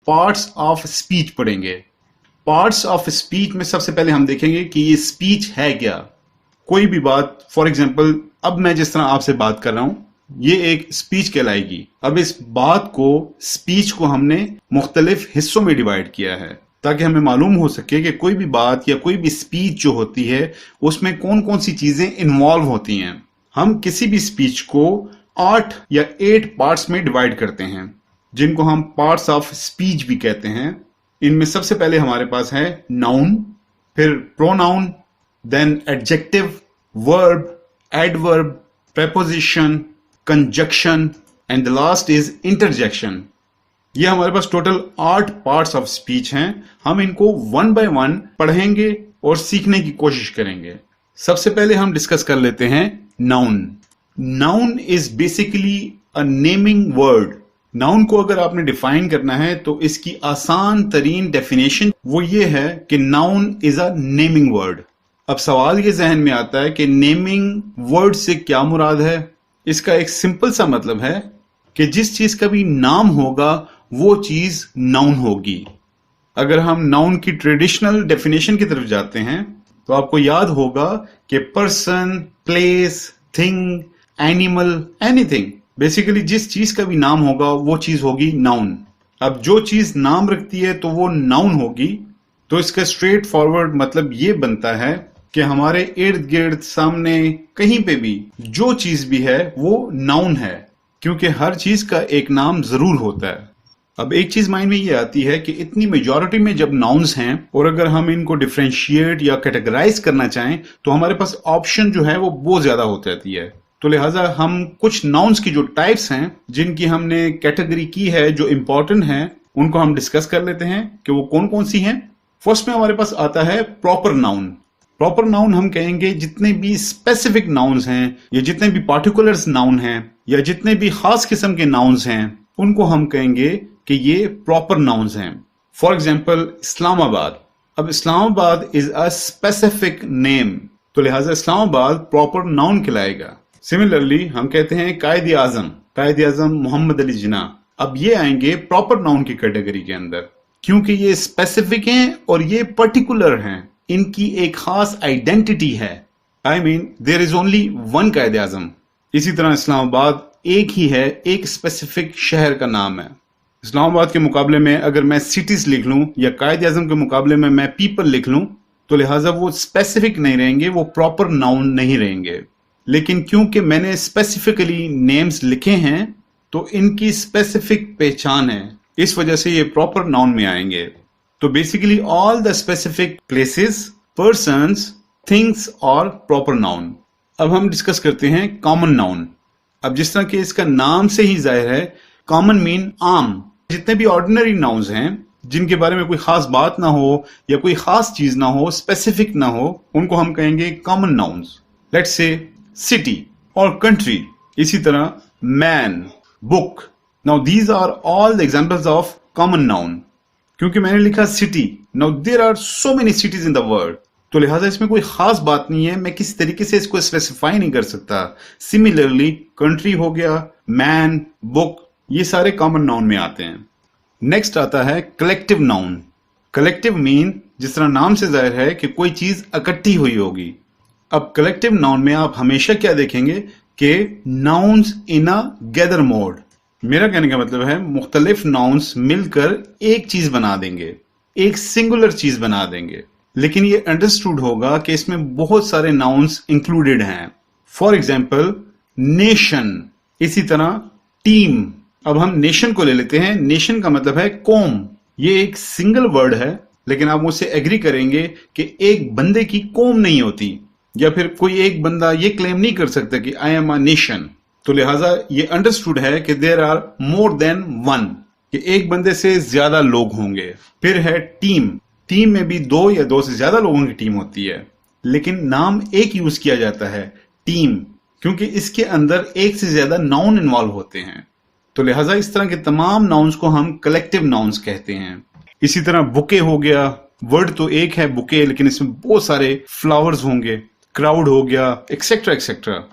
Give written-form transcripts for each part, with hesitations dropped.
Parts of speech पढ़ेंगे। Parts of speech में सबसे पहले हम देखेंगे कि ये स्पीच है क्या। कोई भी बात, फॉर एग्जाम्पल अब मैं जिस तरह आपसे बात कर रहा हूं, ये एक स्पीच कहलाएगी। अब इस बात को, स्पीच को हमने मुख्तलिफ हिस्सों में डिवाइड किया है ताकि हमें मालूम हो सके कि कोई भी बात या कोई भी स्पीच जो होती है उसमें कौन कौन सी चीजें इन्वॉल्व होती हैं। हम किसी भी स्पीच को 8 या 8 पार्ट्स में डिवाइड करते हैं जिनको हम पार्ट्स ऑफ स्पीच भी कहते हैं। इनमें सबसे पहले हमारे पास है नाउन, फिर pronoun, then adjective, verb, adverb, preposition, conjunction and the last is interjection. ये हमारे पास टोटल 8 पार्ट्स ऑफ स्पीच हैं। हम इनको 1 बाय 1 पढ़ेंगे और सीखने की कोशिश करेंगे। सबसे पहले हम डिस्कस कर लेते हैं noun. Noun is basically a naming word. Noun को अगर आपने डिफाइन करना है तो इसकी आसान तरीन डेफिनेशन वो ये है कि noun is a naming word. अब सवाल ये जहन में आता है कि नेमिंग वर्ड से क्या मुराद है। इसका एक सिंपल सा मतलब है कि जिस चीज का भी नाम होगा वो चीज नाउन होगी। अगर हम नाउन की ट्रेडिशनल डेफिनेशन की तरफ जाते हैं तो आपको याद होगा कि person, place, thing, animal, anything, basically जिस चीज का भी नाम होगा वो चीज होगी नाउन। अब जो चीज नाम रखती है तो वो नाउन होगी। तो इसका स्ट्रेट फॉरवर्ड मतलब ये बनता है कि हमारे इर्द गिर्द, सामने, कहीं पे भी जो चीज भी है वो नाउन है, क्योंकि हर चीज का एक नाम जरूर होता है। अब एक चीज माइंड में ये आती है कि इतनी मेजॉरिटी में जब नाउन्स हैं और अगर हम इनको डिफरेंशिएट या कैटेगराइज करना चाहें तो हमारे पास ऑप्शन जो है वो बहुत ज्यादा हो जाती है। तो लिहाजा हम कुछ नाउन्स की जो टाइप्स हैं जिनकी हमने कैटेगरी की है, जो इंपॉर्टेंट हैं, उनको हम डिस्कस कर लेते हैं कि वो कौन कौन सी हैं। फर्स्ट में हमारे पास आता है प्रॉपर नाउन। प्रॉपर नाउन हम कहेंगे जितने भी स्पेसिफिक नाउन्स हैं या जितने भी पार्टिकुलर्स नाउन हैं या जितने भी खास किस्म के नाउन्स हैं उनको हम कहेंगे कि ये प्रॉपर नाउन्स हैं। For example Islamabad. अब Islamabad is a specific name, तो लिहाजा इस्लामाबाद प्रॉपर नाउन कहलाएगा। सिमिलरली हम कहते हैं कायद आजम मोहम्मद अली जिन्ना। अब ये आएंगे प्रॉपर नाउन की कैटेगरी के अंदर, क्योंकि ये स्पेसिफिक हैं और ये पर्टिकुलर हैं। इनकी एक खास आइडेंटिटी है। I mean there is only one Quaid Azam. इसी तरह इस्लामाबाद एक ही है, एक स्पेसिफिक शहर का नाम है। इस्लामाबाद के मुकाबले में अगर मैं सिटीज लिख लूं या कायद आजम के मुकाबले में मैं पीपल लिख लूं तो लिहाजा वो स्पेसिफिक नहीं रहेंगे, वो प्रॉपर नाउन नहीं रहेंगे। लेकिन क्योंकि मैंने स्पेसिफिकली नेम्स लिखे हैं तो इनकी स्पेसिफिक पहचान है, इस वजह से ये प्रॉपर नाउन में आएंगे। तो basically all the specific places, persons, things और प्रॉपर नाउन। अब हम डिस्कस करते हैं कॉमन नाउन। अब जिस तरह कि इसका नाम से ही जाहिर है, कॉमन मीन आम। जितने भी ऑर्डिनरी नाउन्स हैं जिनके बारे में कोई खास बात ना हो या कोई खास चीज ना हो, स्पेसिफिक ना हो, उनको हम कहेंगे common nouns. Let's say city और कंट्री, इसी तरह man, book. Now these are all the examples of common noun. क्योंकि मैंने लिखा city, now there are so many cities in the world, तो लिहाजा इसमें कोई खास बात नहीं है, मैं किसी तरीके से इसको स्पेसिफाई नहीं कर सकता। सिमिलरली कंट्री हो गया, मैन, बुक, ये सारे कॉमन नाउन में आते हैं। नेक्स्ट आता है कलेक्टिव नाउन। कलेक्टिव मीन जिस तरह नाम से जाहिर है कि कोई चीज इकट्ठी हुई होगी। अब कलेक्टिव नाउन में आप हमेशा क्या देखेंगे कि nouns in a gather mode. मेरा कहने का मतलब है मुख्तलिफ नाउन्स मिलकर एक चीज बना देंगे, एक सिंगुलर चीज बना देंगे। लेकिन ये अंडरस्टूड होगा कि इसमें बहुत सारे नाउन्स इंक्लूडेड हैं। फॉर एग्जाम्पल नेशन, इसी तरह टीम। अब हम नेशन को ले लेते हैं। नेशन का मतलब है कौम। ये एक सिंगल वर्ड है, लेकिन आप मुझसे एग्री करेंगे कि एक बंदे की कौम नहीं होती, या फिर कोई एक बंदा ये क्लेम नहीं कर सकता कि आई एम अ नेशन। तो लिहाजा ये अंडरस्टूड है कि there are more than one, कि एक बंदे से ज्यादा लोग होंगे। फिर है टीम। टीम में भी 2 या 2 से ज्यादा लोगों की टीम होती है, लेकिन नाम एक यूज किया जाता है, टीम, क्योंकि इसके अंदर एक से ज्यादा नाउन इन्वॉल्व होते हैं। तो लिहाजा इस तरह के तमाम नाउन्स को हम कलेक्टिव नाउन्स कहते हैं। इसी तरह बुके हो गया, वर्ड तो एक है बुके, लेकिन इसमें बहुत सारे फ्लावर्स होंगे। क्राउड हो गया, एक्सेट्रा एक्सेट्रा।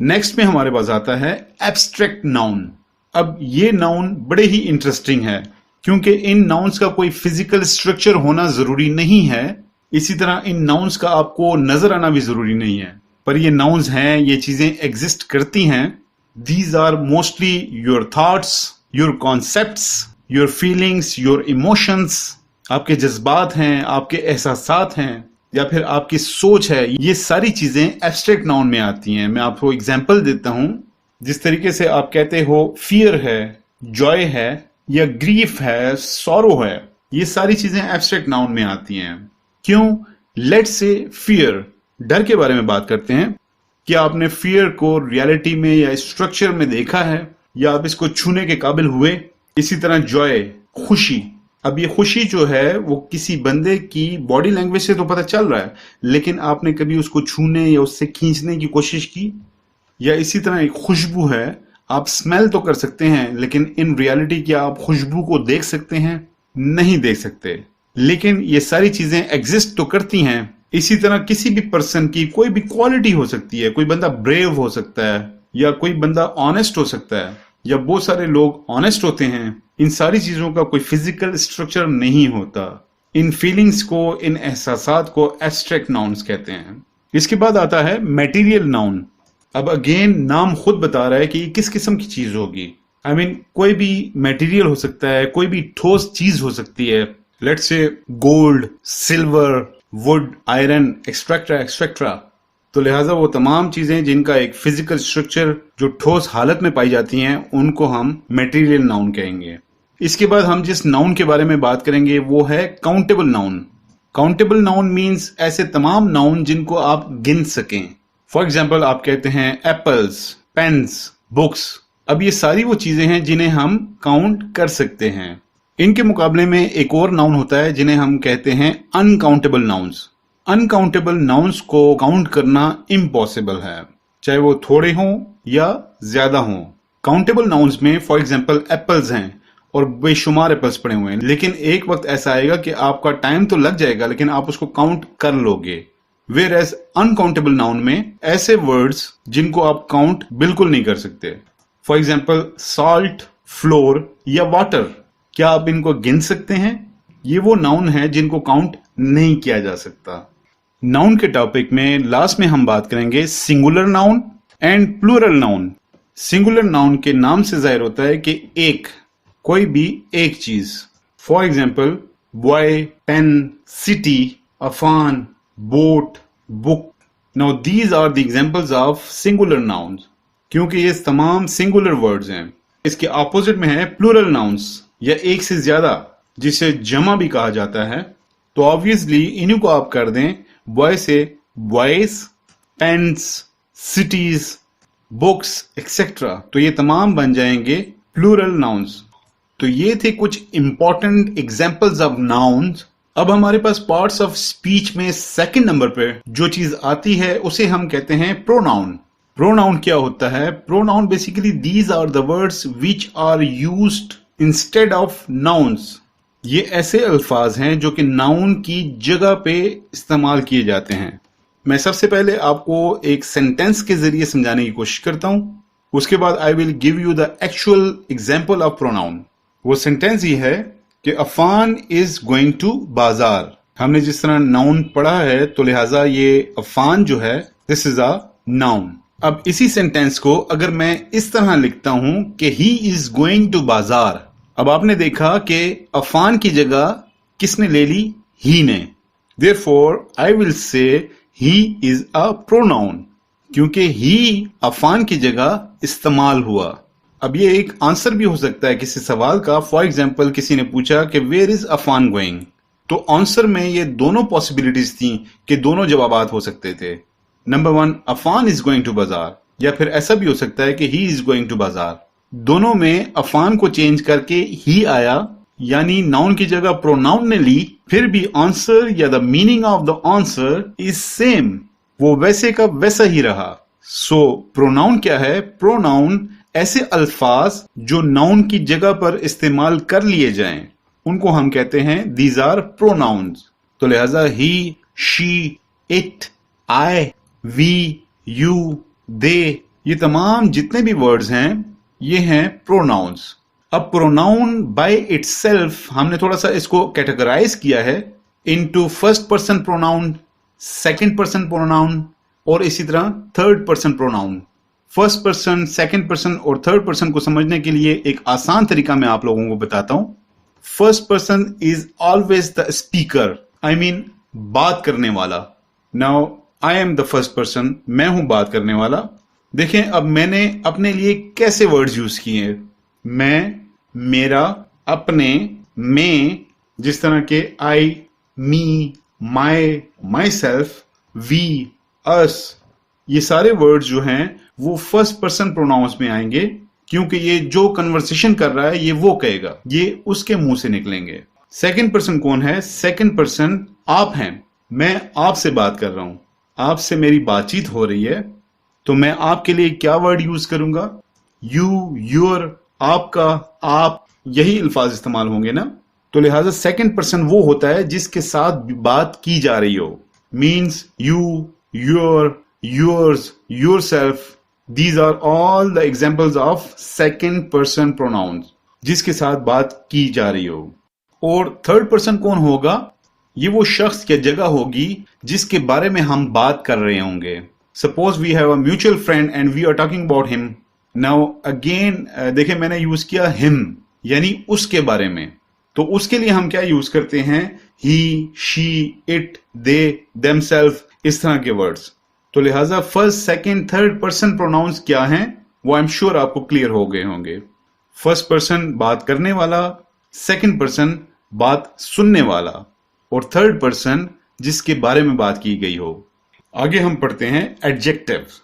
नेक्स्ट में हमारे पास आता है एब्स्ट्रैक्ट नाउन। अब ये नाउन बड़े ही इंटरेस्टिंग है। क्योंकि इन नाउन्स का कोई फिजिकल स्ट्रक्चर होना जरूरी नहीं है, इसी तरह इन नाउन्स का आपको नजर आना भी जरूरी नहीं है, पर ये नाउन्स हैं, ये चीजें एग्जिस्ट करती हैं। These are mostly your thoughts, your concepts, your feelings, your emotions. आपके जज्बात हैं, आपके एहसासात हैं, या फिर आपकी सोच है, ये सारी चीजें एब्स्ट्रैक्ट नाउन में आती हैं। मैं आपको एग्जांपल देता हूं। जिस तरीके से आप कहते हो फियर है, जॉय है, या ग्रीफ है, सॉरो है, ये सारी चीजें एब्स्ट्रैक्ट नाउन में आती हैं। क्यों? लेट्स से फियर, डर के बारे में बात करते हैं। क्या आपने फियर को रियलिटी में या स्ट्रक्चर में देखा है, या आप इसको छूने के काबिल हुए? इसी तरह जॉय, खुशी। अब ये खुशी जो है वो किसी बंदे की बॉडी लैंग्वेज से तो पता चल रहा है, लेकिन आपने कभी उसको छूने या उससे खींचने की कोशिश की? या इसी तरह एक खुशबू है, आप स्मेल तो कर सकते हैं, लेकिन इन रियलिटी क्या आप खुशबू को देख सकते हैं? नहीं देख सकते। लेकिन ये सारी चीजें एग्जिस्ट तो करती हैं। इसी तरह किसी भी पर्सन की कोई भी क्वालिटी हो सकती है। कोई बंदा ब्रेव हो सकता है, या कोई बंदा ऑनेस्ट हो सकता है, या बहुत सारे लोग ऑनेस्ट होते हैं। इन सारी चीजों का कोई फिजिकल स्ट्रक्चर नहीं होता। इन फीलिंग्स को, इन एहसासात को एब्स्ट्रैक्ट नाउन्स कहते हैं। इसके बाद आता है मटेरियल नाउन। अब अगेन नाम खुद बता रहा है कि किस किस्म की चीज होगी। आई मीन कोई भी मटेरियल हो सकता है, कोई भी ठोस चीज हो सकती है। Let's say gold, silver, wood, iron, extra extra. तो लिहाजा वो तमाम चीजें जिनका एक फिजिकल स्ट्रक्चर, जो ठोस हालत में पाई जाती हैं, उनको हम मटेरियल नाउन कहेंगे। इसके बाद हम जिस नाउन के बारे में बात करेंगे वो है countable noun. Countable noun means ऐसे तमाम नाउन जिनको आप गिन सकें। फॉर एग्जाम्पल आप कहते हैं एप्पल्स, पेन्स, बुक्स। अब ये सारी वो चीजें हैं जिन्हें हम काउंट कर सकते हैं। इनके मुकाबले में एक और नाउन होता है जिन्हें हम कहते हैं अनकाउंटेबल नाउन्स। अनकाउंटेबल नाउन्स को काउंट करना इम्पॉसिबल है, चाहे वो थोड़े हों या ज्यादा हों। काउंटेबल नाउन्स में फॉर एग्जाम्पल एप्पल्स हैं और बेशुमार एप्पल्स पड़े हुए हैं, लेकिन एक वक्त ऐसा आएगा कि आपका टाइम तो लग जाएगा, लेकिन आप उसको काउंट कर लोगे। वेयर एज अनकाउंटेबल नाउन में ऐसे वर्ड्स जिनको आप काउंट बिल्कुल नहीं कर सकते। फॉर एग्जाम्पल सॉल्ट, फ्लोर या वाटर, क्या आप इनको गिन सकते हैं? ये वो नाउन है जिनको काउंट नहीं किया जा सकता। नाउन के टॉपिक में लास्ट में हम बात करेंगे singular noun and plural noun. Singular noun के नाम से जाहिर होता है कि एक, कोई भी एक चीज। For example boy, pen, city, Afan, boat, book. Now these are the examples of singular nouns, क्योंकि ये तमाम सिंगुलर वर्ड्स हैं। इसके ऑपोजिट में है प्लूरल नाउन्स, या एक से ज्यादा, जिसे जमा भी कहा जाता है। तो ऑब्वियसली इन्हीं को आप कर दें बॉय से boys, pens, cities, books etcetera, तो ये तमाम बन जाएंगे प्लूरल नाउन्स। तो ये थे कुछ इंपॉर्टेंट एग्जांपल्स ऑफ नाउन्स। अब हमारे पास पार्ट्स ऑफ स्पीच में सेकंड नंबर पे जो चीज आती है उसे हम कहते हैं प्रोनाउन। प्रोनाउन क्या होता है? Pronoun basically these are the words which are used instead of nouns. ये ऐसे अल्फाज हैं जो कि नाउन की जगह पे इस्तेमाल किए जाते हैं। मैं सबसे पहले आपको एक सेंटेंस के जरिए समझाने की कोशिश करता हूं, उसके बाद I will give you the actual example of pronoun. वो सेंटेंस ये है कि अफान इज गोइंग टू बाजार। हमने जिस तरह नाउन पढ़ा है तो लिहाजा ये अफान जो है दिस इज अ नाउन। अब इसी सेंटेंस को अगर मैं इस तरह लिखता हूं कि ही इज गोइंग टू बाजार, अब आपने देखा कि अफान की जगह किसने ले ली? ही ने। Therefore I will say he is a pronoun, क्योंकि ही अफान की जगह इस्तेमाल हुआ। अब ये एक आंसर भी हो सकता है किसी सवाल का। फॉर एग्जाम्पल किसी ने पूछा कि वेयर इज अफान गोइंग, तो आंसर में ये दोनों पॉसिबिलिटीज थी कि दोनों जवाबात हो सकते थे। Number 1 Afan is going to bazaar, या फिर ऐसा भी हो सकता है कि ही इज गोइंग टू बाजार। दोनों में अफान को चेंज करके ही आया, यानी नाउन की जगह प्रोनाउन ने ली, फिर भी आंसर या the meaning of the answer is same, वो वैसे का वैसा ही रहा। सो प्रोनाउन क्या है? प्रोनाउन ऐसे अल्फाज जो नाउन की जगह पर इस्तेमाल कर लिए जाएं, उनको हम कहते हैं दीज आर प्रोनाउन्स। तो लिहाजा he, she, it, I, we, you, they, ये तमाम जितने भी वर्ड्स हैं ये हैं प्रोनाउंस। अब प्रोनाउन बाय इटसेल्फ हमने थोड़ा सा इसको कैटेगराइज किया है into first person pronoun, second person pronoun और इसी तरह third person pronoun. First person, second person और थर्ड पर्सन को समझने के लिए एक आसान तरीका मैं आप लोगों को बताता हूं। First person is always the speaker, I mean बात करने वाला। Now I am the first person, मैं हूं बात करने वाला। देखें अब मैंने अपने लिए कैसे वर्ड्स यूज किए हैं। मैं, मेरा, अपने, मैं, जिस तरह के आई, मी, माई, माई सेल्फ, वी, अस, ये सारे वर्ड्स जो हैं वो फर्स्ट पर्सन प्रोनाउंस में आएंगे, क्योंकि ये जो कन्वर्सेशन कर रहा है ये वो कहेगा, ये उसके मुंह से निकलेंगे। सेकंड पर्सन कौन है? सेकंड पर्सन आप हैं। मैं आपसे बात कर रहा हूं, आपसे मेरी बातचीत हो रही है, तो मैं आपके लिए क्या वर्ड यूज करूंगा? यू, योर, आपका, आप, यही अल्फाज इस्तेमाल होंगे ना। तो लिहाजा सेकंड पर्सन वो होता है जिसके साथ बात की जा रही हो। Means you, your, yours, yourself, these are all the examples of second person pronouns, जिसके साथ बात की जा रही हो। और थर्ड पर्सन कौन होगा? ये वो शख्स या जगह होगी जिसके बारे में हम बात कर रहे होंगे। Suppose we have a mutual friend and we are talking about him. Now again देखिए मैंने यूज किया हिम, यानी उसके बारे में। तो उसके लिए हम क्या यूज करते हैं? ही, शी, इट, दे, देमसेल्फ, इस तरह के वर्ड्स। तो लिहाजा first, second, third person pronouns क्या हैं वो आई एम श्योर आपको क्लियर हो गए होंगे। फर्स्ट पर्सन बात करने वाला, सेकंड पर्सन बात सुनने वाला और थर्ड पर्सन जिसके बारे में बात की गई हो। आगे हम पढ़ते हैं एडजेक्टिव्स।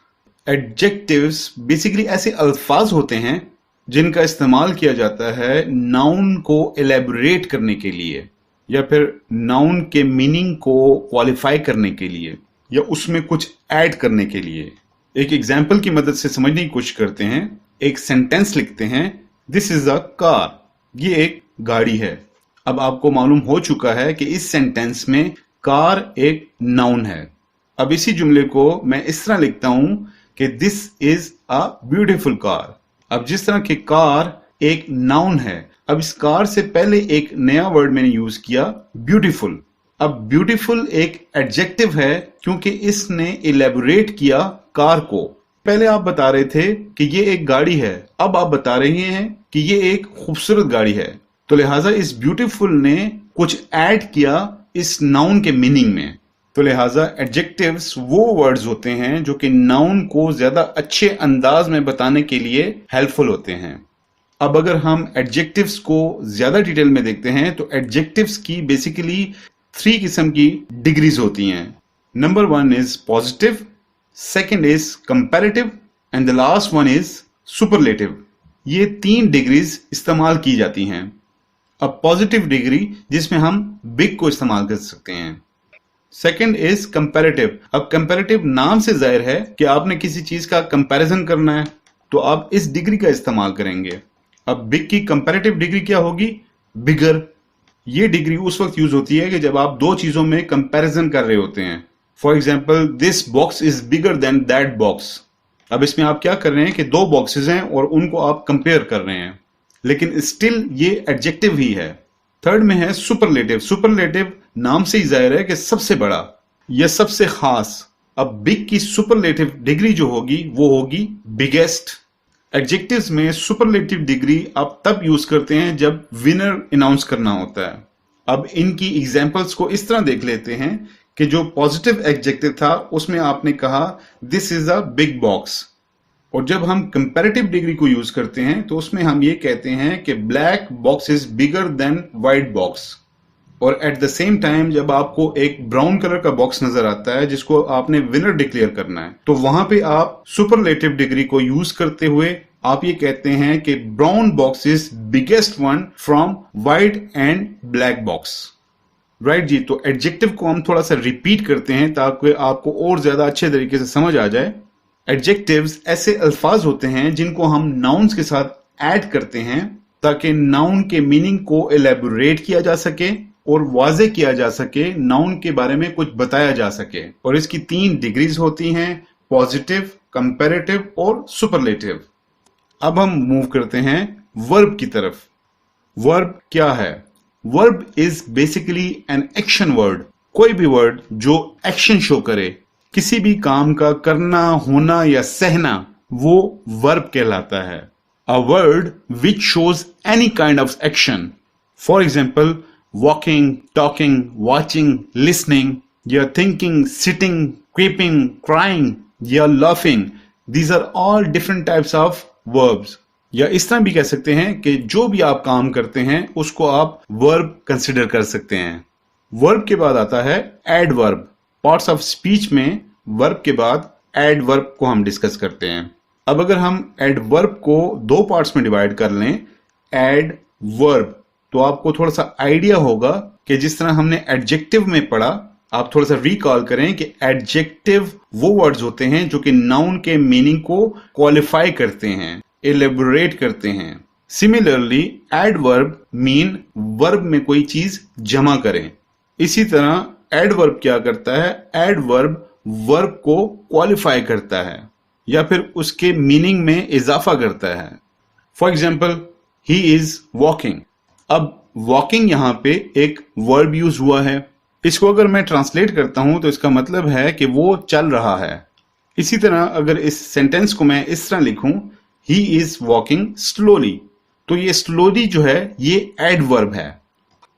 एडजेक्टिव्स बेसिकली ऐसे अल्फाज होते हैं जिनका इस्तेमाल किया जाता है नाउन को एलेबोरेट करने के लिए या फिर नाउन के मीनिंग को क्वालिफाई करने के लिए या उसमें कुछ ऐड करने के लिए। एक एग्जाम्पल की मदद से समझने की कोशिश करते हैं। एक सेंटेंस लिखते हैं, दिस इज अ कार, ये एक गाड़ी है। अब आपको मालूम हो चुका है कि इस सेंटेंस में कार एक नाउन है। अब इसी जुमले को मैं इस तरह लिखता हूं कि this is a beautiful car. अब जिस तरह की कार एक नाउन है, अब इस कार से पहले एक नया वर्ड मैंने यूज किया, ब्यूटीफुल। अब ब्यूटीफुल एक एडजेक्टिव है क्योंकि इसने इलेबोरेट किया कार को। पहले आप बता रहे थे कि ये एक गाड़ी है, अब आप बता रहे हैं कि ये एक खूबसूरत गाड़ी है। तो लिहाजा इस ब्यूटीफुल ने कुछ ऐड किया इस नाउन के मीनिंग में। तो लिहाजा एडजेक्टिव्स वो वर्ड्स होते हैं जो कि नाउन को ज्यादा अच्छे अंदाज में बताने के लिए हेल्पफुल होते हैं। अब अगर हम एडजेक्टिव्स को ज्यादा डिटेल में देखते हैं तो एडजेक्टिव्स की बेसिकली 3 किस्म की डिग्रीज होती हैं। Number 1 is positive, second is comparative and the last one is superlative. ये 3 डिग्रीज इस्तेमाल की जाती हैं। अब पॉजिटिव डिग्री जिसमें हम बिग को इस्तेमाल कर सकते हैं। Second is comparative. अब कंपैरेटिव नाम से जाहिर है कि आपने किसी चीज का कंपैरिजन करना है, तो आप इस डिग्री का इस्तेमाल करेंगे। अब बिग की कंपैरेटिव डिग्री क्या होगी? बिगर। ये डिग्री उस वक्त यूज होती है कि जब आप दो चीजों में कंपैरिजन कर रहे होते हैं। For example, this box is bigger than that box. अब इसमें आप क्या कर रहे हैं कि 2 बॉक्सेस हैं और उनको आप कंपेयर कर रहे हैं, लेकिन स्टिल ये एडजेक्टिव ही है। थर्ड में है सुपरलेटिव। सुपरलेटिव नाम से ही जाहिर है कि सबसे बड़ा या सबसे खास। अब बिग की सुपरलेटिव डिग्री जो होगी वो होगी बिगेस्ट। एडजेक्टिव्स में सुपरलेटिव डिग्री आप तब यूज करते हैं जब विनर अनाउंस करना होता है। अब इनकी एग्जांपल्स को इस तरह देख लेते हैं कि जो पॉजिटिव एडजेक्टिव था उसमें आपने कहा this is a big box, और जब हम कंपैरेटिव डिग्री को यूज करते हैं तो उसमें हम ये कहते हैं कि black box is bigger than white box. और एट द सेम टाइम जब आपको एक ब्राउन कलर का बॉक्स नजर आता है जिसको आपने विनर डिक्लेयर करना है, तो वहां पे आप सुपरलेटिव डिग्री को यूज करते हुए आप ये कहते हैं कि brown box is biggest one from white and black box. Right जी। तो एडजेक्टिव को हम थोड़ा सा रिपीट करते हैं ताकि आपको और ज्यादा अच्छे तरीके से समझ आ जाए। एडजेक्टिव्स ऐसे अल्फाज होते हैं जिनको हम नाउन्स के साथ ऐड करते हैं ताकि नाउन के मीनिंग को एलेबोरेट किया जा सके और वाजे किया जा सके, नाउन के बारे में कुछ बताया जा सके। और इसकी 3 डिग्रीज होती हैं, पॉजिटिव, कंपैरेटिव और सुपरलेटिव। अब हम मूव करते हैं वर्ब की तरफ। वर्ब क्या है? Verb is basically an action word. कोई भी वर्ड जो एक्शन शो करे, किसी भी काम का करना, होना या सहना, वो वर्ब कहलाता है। A word which shows any kind of action. For example, walking, talking, watching, listening, या थिंकिंग, सिटिंग, क्रीपिंग, क्राइंग या laughing. These are all different types of verbs. या इस तरह भी कह सकते हैं कि जो भी आप काम करते हैं उसको आप वर्ब कंसिडर कर सकते हैं। वर्ब के बाद आता है एडवर्ब। पार्ट्स ऑफ स्पीच में वर्ब के बाद एडवर्ब को हम डिस्कस करते हैं। अब अगर हम एडवर्ब को दो पार्ट्स में डिवाइड कर लें, एडवर्ब, तो आपको थोड़ा सा आइडिया होगा कि जिस तरह हमने एडजेक्टिव में पढ़ा, आप थोड़ा सा रिकॉल करें कि एडजेक्टिव वो वर्ड्स होते हैं जो कि नाउन के मीनिंग को क्वालिफाई करते हैं, एलेबोरेट करते हैं। सिमिलरली एडवर्ब मीन वर्ब में कोई चीज जमा करें। इसी तरह एडवर्ब क्या करता है? एडवर्ब वर्ब को क्वालिफाई करता है या फिर उसके मीनिंग में इजाफा करता है। For example, he is walking. अब वॉकिंग यहां पे एक वर्ब यूज हुआ है। इसको अगर मैं ट्रांसलेट करता हूं तो इसका मतलब है कि वो चल रहा है। इसी तरह अगर इस सेंटेंस को मैं इस तरह लिखूं, ही इज वॉकिंग स्लोली, तो ये स्लोली जो है ये एडवर्ब है,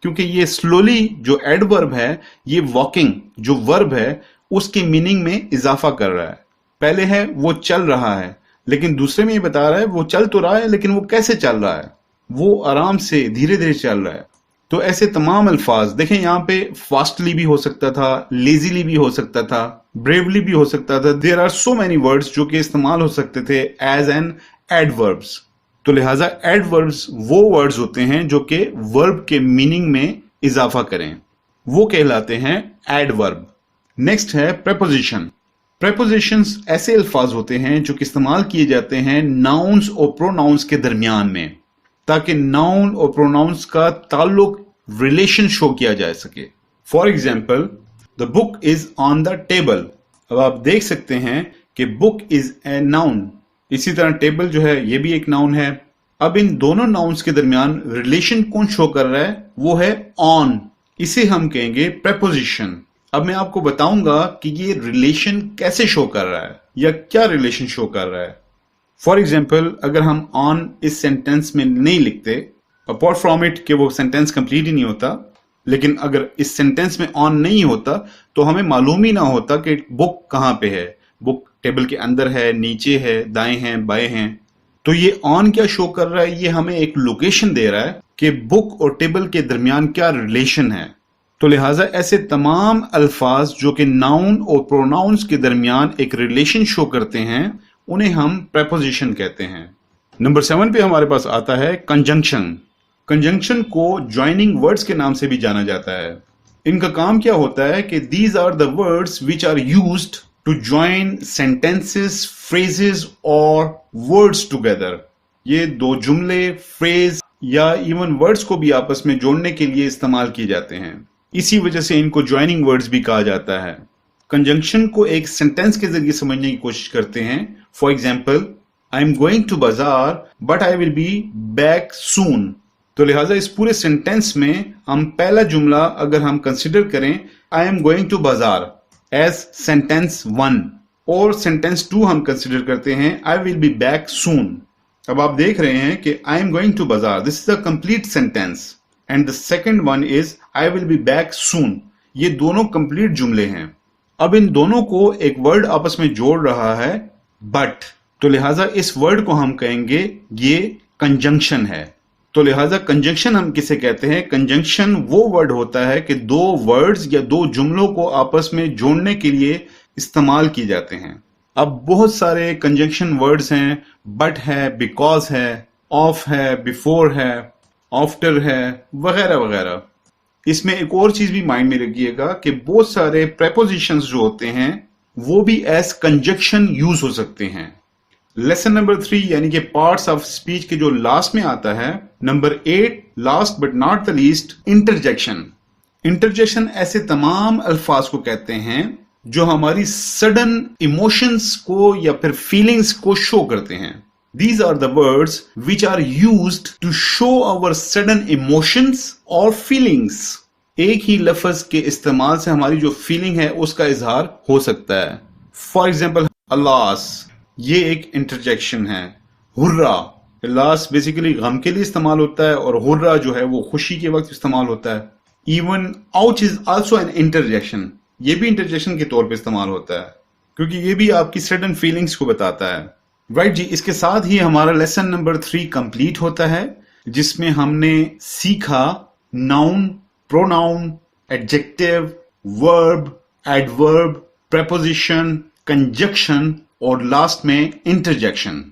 क्योंकि ये स्लोली जो एडवर्ब है, ये वॉकिंग जो वर्ब है उसके मीनिंग में इजाफा कर रहा है। पहले है वो चल रहा है, लेकिन दूसरे में ये बता रहा है वो चल तो रहा है, लेकिन वो कैसे चल रहा है? वो आराम से धीरे धीरे चल रहा है। तो ऐसे तमाम अल्फाज देखें, यहाँ पे फास्टली भी हो सकता था, लेजीली भी हो सकता था, ब्रेवली भी हो सकता था। There are so many words जो कि इस्तेमाल हो सकते थे एज एन एडवर्ब्स। तो लिहाजा एडवर्ब्स वो वर्ड्स होते हैं जो कि वर्ब के मीनिंग में इजाफा करें, वो कहलाते हैं एडवर्ब। नेक्स्ट है प्रेपोजिशन। प्रेपोजिशंस ऐसे अल्फाज होते हैं जो कि इस्तेमाल किए जाते हैं नाउन्स और प्रोनाउंस के दरमियान में, ताकि नाउन और प्रोनाउंस का ताल्लुक, रिलेशन शो किया जा सके। For example, the book is on the table. अब आप देख सकते हैं कि बुक इज ए नाउन। इसी तरह टेबल जो है ये भी एक नाउन है। अब इन दोनों नाउन्स के दरमियान रिलेशन कौन शो कर रहा है? वो है ऑन। इसे हम कहेंगे प्रेपोजिशन। अब मैं आपको बताऊंगा कि ये रिलेशन कैसे शो कर रहा है या क्या रिलेशन शो कर रहा है। फॉर एग्जाम्पल, अगर हम ऑन इस सेंटेंस में नहीं लिखते, अपार्ट फ्रॉम इट कि वो सेंटेंस कंप्लीट ही नहीं होता, लेकिन अगर इस सेंटेंस में ऑन नहीं होता तो हमें मालूम ही ना होता कि बुक कहाँ पे है। बुक टेबल के अंदर है, नीचे है, दाएं हैं, बाएं हैं। तो ये ऑन क्या शो कर रहा है? ये हमें एक लोकेशन दे रहा है कि बुक और टेबल के दरमियान क्या रिलेशन है। तो लिहाजा ऐसे तमाम अल्फाज जो कि नाउन और प्रोनाउंस के दरमियान एक रिलेशन शो करते हैं, उन्हें हम प्रेपोजिशन कहते हैं। नंबर 7 पे हमारे पास आता है कंजंक्शन। कंजंक्शन को ज्वाइनिंग वर्ड्स के नाम से भी जाना जाता है। इनका काम क्या होता है कि these are the words which are used to join sentences, phrases और वर्ड्स टुगेदर। ये दो जुमले, फ्रेज या इवन वर्ड्स को भी आपस में जोड़ने के लिए इस्तेमाल किए जाते हैं। इसी वजह से इनको ज्वाइनिंग वर्ड्स भी कहा जाता है। कंजंक्शन को एक सेंटेंस के जरिए समझने की कोशिश करते हैं। For example, I am going to bazaar but I will be back soon. तो लिहाजा इस पूरे सेंटेंस में हम पहला जुमला अगर हम कंसिडर करें, आई एम गोइंग टू बाजार एज सेंटेंस 1, और सेंटेंस 2 हम कंसिडर करते हैं, आई विल बी बैक सून। अब आप देख रहे हैं कि आई एम गोइंग टू बाजार, this is a complete sentence, and the second one is I will be back सून। ये दोनों कंप्लीट जुमले हैं। अब इन दोनों को एक वर्ड आपस में जोड़ रहा है बट, तो लिहाजा इस वर्ड को हम कहेंगे ये कंजंक्शन है। तो लिहाजा कंजंक्शन हम किसे कहते हैं? कंजंक्शन वो वर्ड होता है कि दो वर्ड्स या दो जुमलों को आपस में जोड़ने के लिए इस्तेमाल किए जाते हैं। अब बहुत सारे कंजंक्शन वर्ड्स हैं, बट है, बिकॉज है, ऑफ है, बिफोर है, आफ्टर है, वगैरह वगैरह। इसमें एक और चीज भी माइंड में रखिएगा कि बहुत सारे प्रेपोजिशंस जो होते हैं वो भी एज कंजंक्शन यूज हो सकते हैं। लेसन नंबर 3 यानी कि पार्ट्स ऑफ स्पीच के जो लास्ट में आता है, number 8, last but not the least, interjection. Interjection ऐसे तमाम अल्फाज को कहते हैं जो हमारी सडन इमोशंस को या फिर फीलिंग्स को शो करते हैं। These are the words which are used to show our sudden emotions or feelings. एक ही लफ्ज के इस्तेमाल से हमारी जो फीलिंग है उसका इजहार हो सकता है. फॉर एग्जाम्पल अल्लास, ये एक इंटरजेक्शन है. हुर्रा, अल्लास बेसिकली गम के लिए इस्तेमाल होता है और हुर्रा जो है वो खुशी के वक्त इस्तेमाल होता है. Even ouch is also an interjection, ये भी इंटरजेक्शन के तौर पे इस्तेमाल होता है क्योंकि ये भी आपकी सडन फीलिंग्स को बताता है. राइट जी, इसके साथ ही हमारा लेसन नंबर 3 कंप्लीट होता है जिसमें हमने सीखा noun, pronoun, adjective, verb, adverb, preposition, conjunction और लास्ट में इंटरजेक्शन.